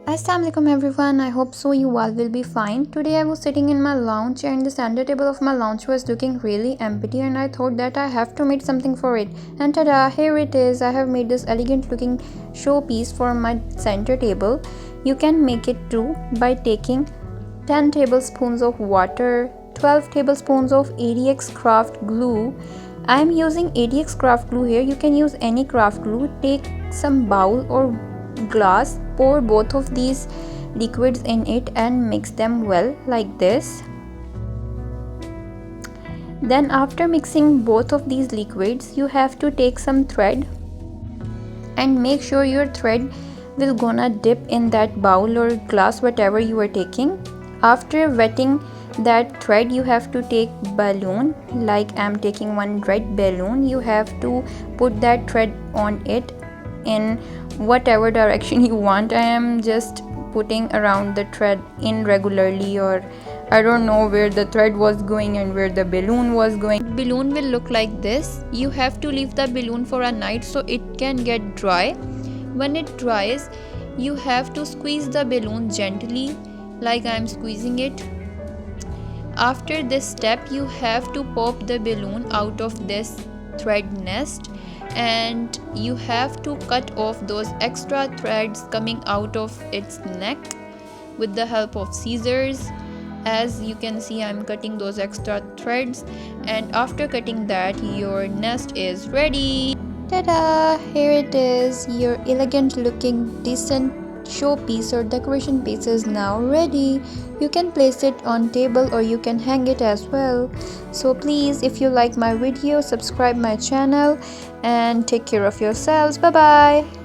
Assalamualaikum everyone, I hope so you all will be fine. Today I was sitting in my lounge and the center table of my lounge was looking really empty and I thought that I have to make something for it. And tada, here it is. I have made this elegant looking showpiece for my center table. You can make it too by taking 10 tablespoons of water, 12 tablespoons of ADX craft glue. I am using ADX craft glue here. You can use any craft glue. Take some bowl or glass, pour both of these liquids in it and mix them well like this. Then after mixing both of these liquids, you have to take some thread and make sure your thread will gonna dip in that bowl or glass, whatever you are taking. After wetting that thread, you have to take balloon, like I'm taking one red balloon. You have to put that thread on it in whatever direction you want. I am just putting around the thread in regularly, or I don't know where the thread was going and where the balloon was going. Balloon will look like this. You have to leave the balloon for a night so it can get dry. When it dries, you have to squeeze the balloon gently, like I am squeezing it. After this step, you have to pop the balloon out of this thread nest and you have to cut off those extra threads coming out of its neck with the help of scissors. As you can see, I'm cutting those extra threads, and after cutting that, your nest is ready. Ta-da! Here it is. Your elegant looking decent showpiece or decoration piece is now ready. You can place it on table or you can hang it as well. So please, if you like my video, subscribe my channel and take care of yourselves. Bye bye.